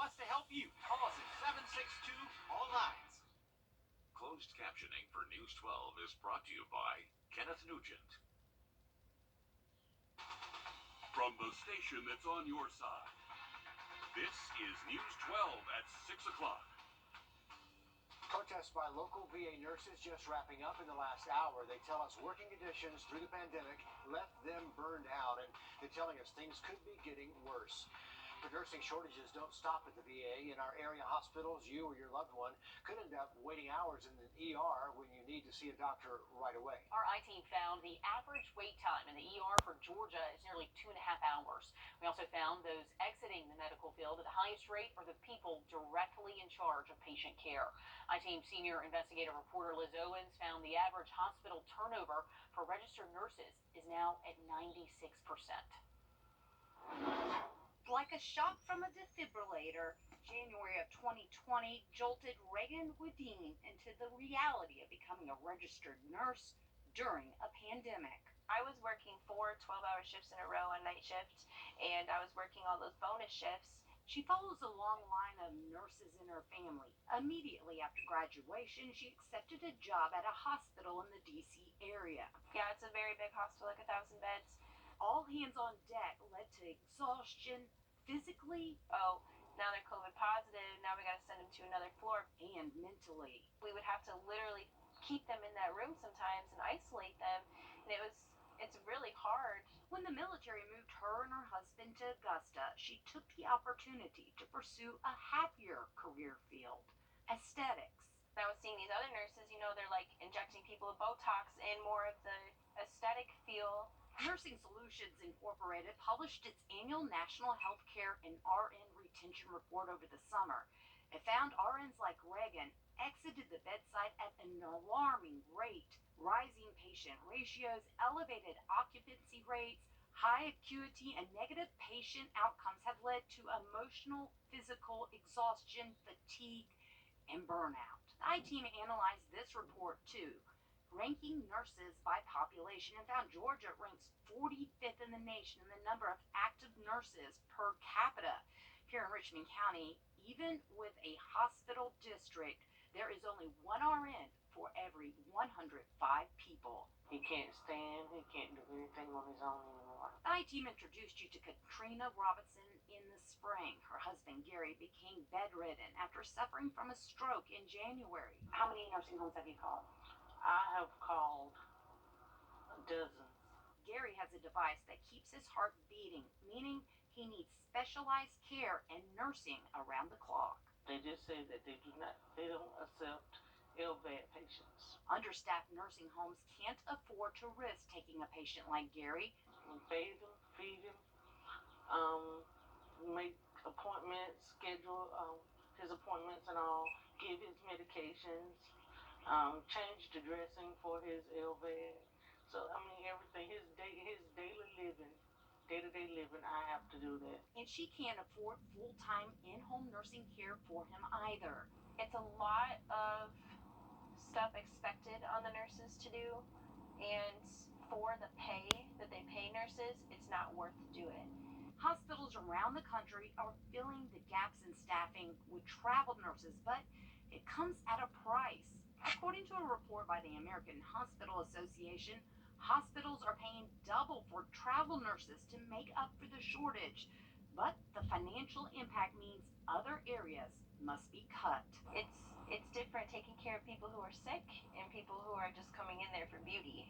wants to help you. Call us at 762 all lines. Closed captioning for News 12 is brought to you by Kenneth Nugent. From the station that's on your side, this is News 12 at 6 o'clock. Protests by local VA nurses just wrapping up in the last hour. They tell us working conditions through the pandemic left them burned out, and they're telling us things could be getting worse. The nursing shortages don't stop at the VA. In our area hospitals, you or your loved one could end up waiting hours in the ER when you need to see a doctor right away. Our I-team found the average wait time in the ER for Georgia is nearly 2.5 hours. We also found those exiting the medical field at the highest rate are the people directly in charge of patient care. I-team senior investigative reporter Liz Owens found the average hospital turnover for registered nurses is now at 96%. Like a shock from a defibrillator, January of 2020 jolted Reagan Wrdw into the reality of becoming a registered nurse during a pandemic. I was working 4 12-hour shifts in a row on night shift, and I was working all those bonus shifts. She follows a long line of nurses in her family. Immediately after graduation, she accepted a job at a hospital in the D.C. area. Yeah, it's a very big hospital, like 1,000 beds. All hands on deck led to exhaustion, physically. Oh, now they're COVID positive. Now we got to send them to another floor. And mentally. We would have to literally keep them in that room sometimes and isolate them. And it's really hard. When the military moved her and her husband to Augusta, she took the opportunity to pursue a happier career field, aesthetics. I was seeing these other nurses, they're like injecting people with Botox and more of the aesthetic feel. Nursing Solutions Incorporated published its annual National Healthcare and RN Retention Report over the summer. It found RNs like Reagan exited the bedside at an alarming rate. Rising patient ratios, elevated occupancy rates, high acuity, and negative patient outcomes have led to emotional, physical exhaustion, fatigue, and burnout. The I-team analyzed this report too, ranking nurses by population, and found Georgia ranks 45th in the nation in the number of active nurses per capita. Here in Richmond County, even with a hospital district, there is only one RN for every 105 people. He can't stand, he can't do anything on his own anymore. The I-team introduced you to Katrina Robinson in the spring. Her husband Gary became bedridden after suffering from a stroke in January. How many nursing homes have you called? I have called dozens. Gary has a device that keeps his heart beating, meaning he needs specialized care and nursing around the clock. They just say that they don't accept LVAD patients. Understaffed nursing homes can't afford to risk taking a patient like Gary. We bathe him, feed him, make appointments, schedule his appointments and all, give his medications, change the dressing for his LVAD. So, everything, his daily living, day-to-day living, I have to do that. And she can't afford full-time in-home nursing care for him either. It's a lot of stuff expected on the nurses to do, and for the pay that they pay nurses, it's not worth doing. Hospitals around the country are filling the gaps in staffing with travel nurses, but it comes at a price. According to a report by the American Hospital Association, hospitals are paying double for travel nurses to make up for the shortage. But the financial impact means other areas must be cut. It's different taking care of people who are sick and people who are just coming in there for beauty.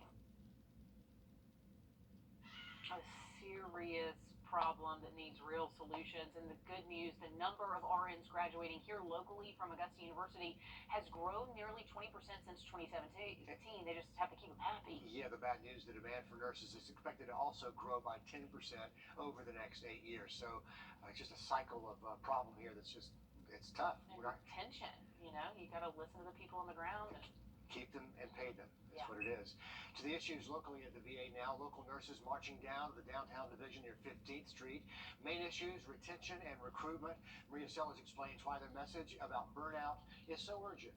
A serious problem that needs real solutions. And the good news, the number of RNs graduating here locally from Augusta University has grown nearly 20% since 2017. They just have to keep them happy. Yeah, the bad news, the demand for nurses is expected to also grow by 10% over the next 8 years. So it's just a cycle of problem here that's just, it's tough. And tension, you got to listen to the people on the ground. And keep them and pay them. That's what it is. To the issues locally at the VA now, local nurses marching down to the downtown division near 15th Street. Main issues, retention and recruitment. Maria Sellers explains why their message about burnout is so urgent.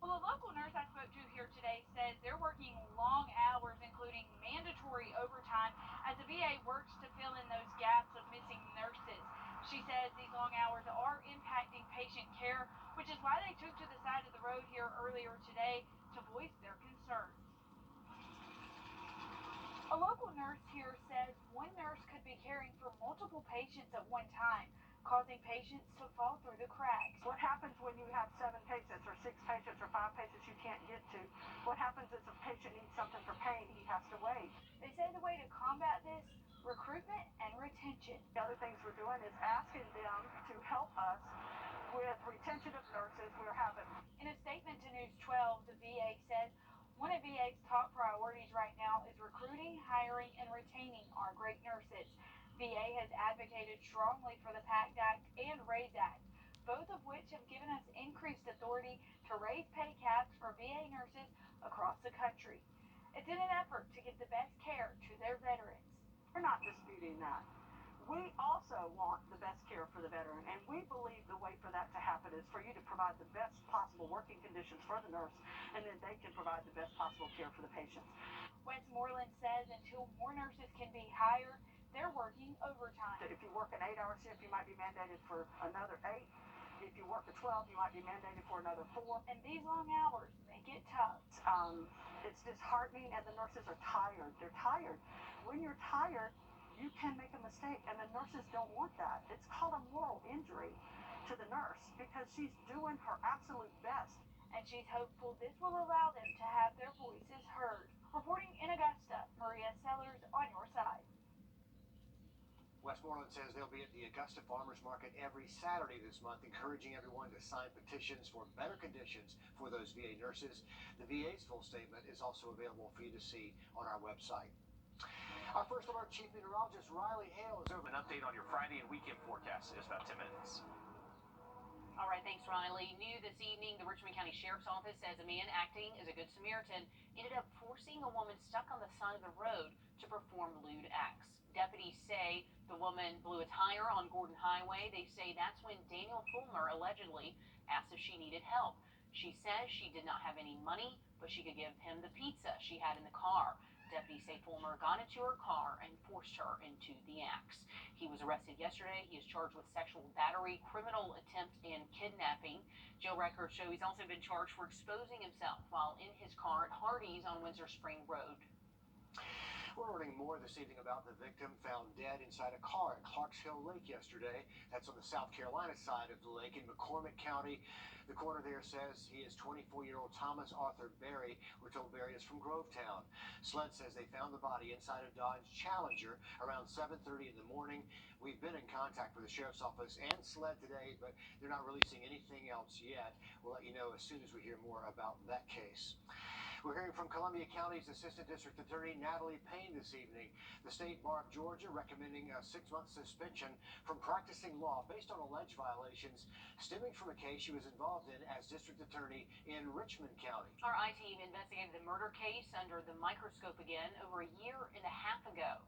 Well, the local nurse I spoke to here today says they're working long hours, including mandatory overtime, as the VA works to fill in those gaps of missing nurses. She says these long hours are impacting patient care, which is why they took to the side of the road here earlier today to voice their concerns. A local nurse here says one nurse could be caring for multiple patients at one time, causing patients to fall through the cracks. What happens when you have 7 patients or 6 patients or 5 patients you can't get to? What happens if a patient needs something for pain? He has to wait. They say the way to combat this, recruitment and retention. The other things we're doing is asking them to help us with retention of nurses. We're having. In a statement to News 12, the VA said one of VA's top priorities right now is recruiting, hiring, and retaining our great nurses. VA has advocated strongly for the PACT Act and RAISE Act, both of which have given us increased authority to raise pay caps for VA nurses across the country. It's in an effort to give the best care to their veterans. We're not disputing that. We also want the best care for the veteran, and we believe the way for that to happen is for you to provide the best possible working conditions for the nurse, and then they can provide the best possible care for the patient. Westmoreland says until more nurses can be hired, they're working overtime. If you work an 8-hour shift, you might be mandated for another 8. If you work a 12, you might be mandated for another 4. And these long hours make it tough. It's disheartening, and the nurses are tired. They're tired. When you're tired, you can make a mistake, and the nurses don't want that. It's called a moral injury to the nurse because she's doing her absolute best. And she's hopeful this will allow them to have their voices heard. Reporting in Augusta, Maria Sellers on your side. Westmoreland says they'll be at the Augusta Farmers Market every Saturday this month, encouraging everyone to sign petitions for better conditions for those VA nurses. The VA's full statement is also available for you to see on our website. Our first alert, Chief Meteorologist Riley Hale is over. An update on your Friday and weekend forecast in just about 10 minutes. All right, thanks, Riley. New this evening, the Richmond County Sheriff's Office says a man acting as a good Samaritan ended up forcing a woman stuck on the side of the road to perform lewd acts. Deputies say the woman blew a tire on Gordon Highway. They say that's when Daniel Fulmer allegedly asked if she needed help. She says she did not have any money, but she could give him the pizza she had in the car. Deputies say Fulmer got into her car and forced her into the acts. He was arrested yesterday. He is charged with sexual battery, criminal attempt, and kidnapping. Jail records show he's also been charged for exposing himself while in his car at Hardee's on Windsor Spring Road. We're learning more this evening about the victim found dead inside a car at Clarks Hill Lake yesterday. That's on the South Carolina side of the lake in McCormick County. The coroner there says he is 24-year-old Thomas Arthur Berry. We're told Berry is from Grovetown. SLED says they found the body inside a Dodge Challenger around 7:30 in the morning. We've been in contact with the Sheriff's Office and SLED today, but they're not releasing anything else yet. We'll let you know as soon as we hear more about that case. We're hearing from Columbia County's Assistant District Attorney Natalie Payne this evening. The State Bar of Georgia recommending a 6-month suspension from practicing law based on alleged violations stemming from a case she was involved in as District Attorney in Richmond County. Our I-team investigated the murder case under the microscope again over a year and a half ago.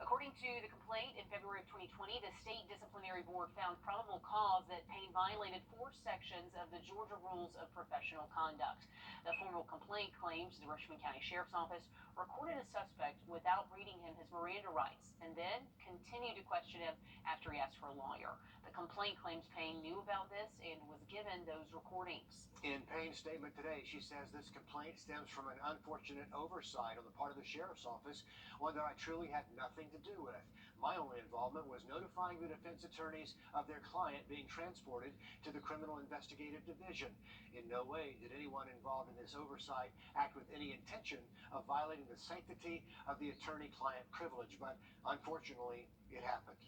According to the complaint, in February of 2020, the State Disciplinary Board found probable cause that Payne violated 4 sections of the Georgia Rules of Professional Conduct. The formal complaint claims the Richmond County Sheriff's Office recorded a suspect without reading him his Miranda rights and then continued to question him after he asked for a lawyer. The complaint claims Payne knew about this and was given those recordings. In Payne's statement today, she says this complaint stems from an unfortunate oversight on the part of the Sheriff's Office, one that I truly had nothing to do with. My only involvement was notifying the defense attorneys of their client being transported to the Criminal Investigative Division. In no way did anyone involved in this oversight act with any intention of violating the sanctity of the attorney-client privilege, but unfortunately, it happened.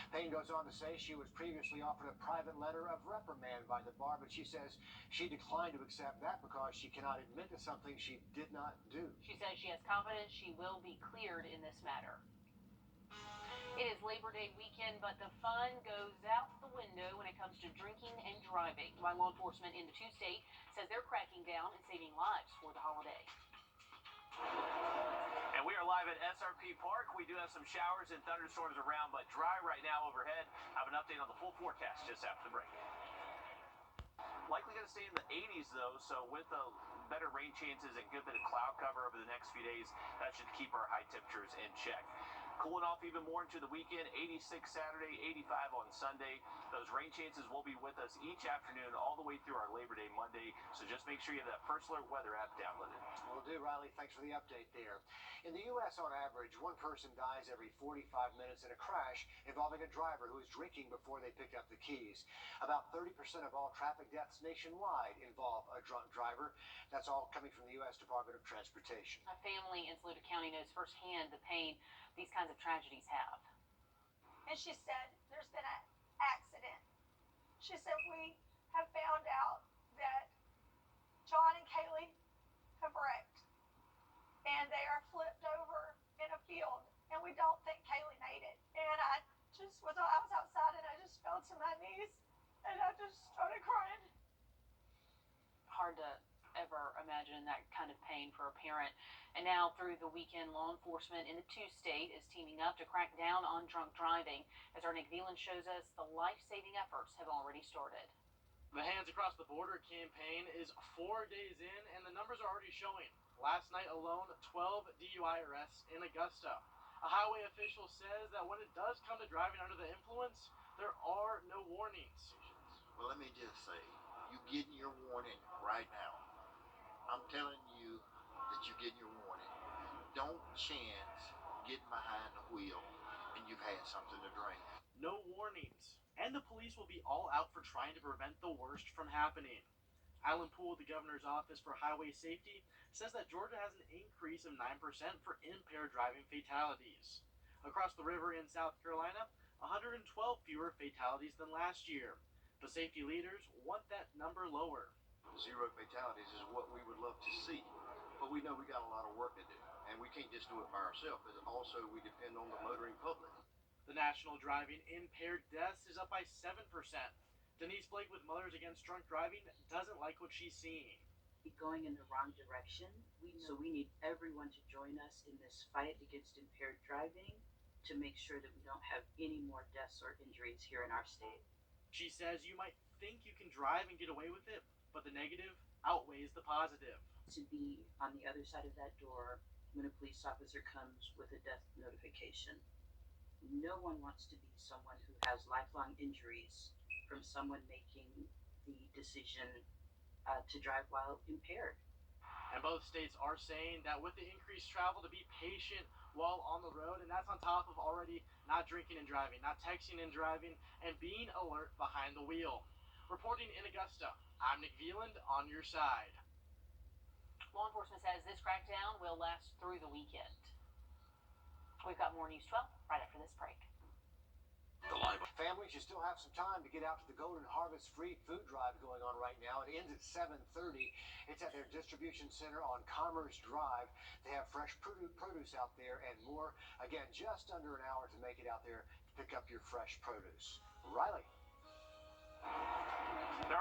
Payne goes on to say she was previously offered a private letter of reprimand by the bar, but she says she declined to accept that because she cannot admit to something she did not do. She says she has confidence she will be cleared in this matter. It is Labor Day weekend, but the fun goes out the window when it comes to drinking and driving. While law enforcement in the 2 states says they're cracking down and saving lives for the holiday. And we are live at SRP Park. We do have some showers and thunderstorms around, but dry right now overhead. I have an update on the full forecast just after the break. Likely going to stay in the 80s, though, so with the better rain chances and good bit of cloud cover over the next few days, that should keep our high temperatures in check. Cooling off even more into the weekend, 86 Saturday, 85 on Sunday. Those rain chances will be with us each afternoon all the way through our Labor Day Monday, so just make sure you have that First Alert weather app downloaded. Will do, Riley. Thanks for the update there. In the U.S., on average, one person dies every 45 minutes in a crash involving a driver who is drinking before they pick up the keys. About 30% of all traffic deaths nationwide involve a drunk driver. That's all coming from the U.S. Department of Transportation. A family in Saluda County knows firsthand the pain these kinds of tragedies have. And she said, there's been an accident. She said, we have found out that John and Kaylee have wrecked. And they are flipped over in a field. And we don't think Kaylee made it. And I was outside and I just fell to my knees. And I just started crying. Hard to ever imagine that kind of pain for a parent. And now through the weekend, law enforcement in the two-state is teaming up to crack down on drunk driving. As our Nick Veland shows us, the life-saving efforts have already started. The Hands Across the Border campaign is 4 days in, and the numbers are already showing. Last night alone, 12 DUI arrests in Augusta. A highway official says that when it does come to driving under the influence, there are no warnings. Well, let me just say, you getting your warning right now. I'm telling you that you're getting your warning. Don't chance getting behind the wheel and you've had something to drink. No warnings. And the police will be all out for trying to prevent the worst from happening. Alan Poole, the governor's office for highway safety, says that Georgia has an increase of 9% for impaired driving fatalities. Across the river in South Carolina, 112 fewer fatalities than last year. The safety leaders want that number lower. 0 fatalities is what we would love to see, but we know we got a lot of work to do, and we can't just do it by ourselves, but also we depend on the motoring public. The national driving impaired deaths is up by 7%. Denise Blake with Mothers Against Drunk Driving doesn't like what she's seeing. Going in the wrong direction, so we need everyone to join us in this fight against impaired driving to make sure that we don't have any more deaths or injuries here in our state. She says you might think you can drive and get away with it, but the negative outweighs the positive. To be on the other side of that door when a police officer comes with a death notification. No one wants to be someone who has lifelong injuries from someone making the decision to drive while impaired. And both states are saying that with the increased travel to be patient while on the road, and that's on top of already not drinking and driving, not texting and driving, and being alert behind the wheel. Reporting in Augusta, I'm Nick Veland on your side. Law enforcement says this crackdown will last through the weekend. We've got more News 12 right after this break. Families, you still have some time to get out to the Golden Harvest free food drive going on right now. It ends at 7:30. It's at their distribution center on Commerce Drive. They have fresh produce out there and more. Again, just under an hour to make it out there to pick up your fresh produce. Riley.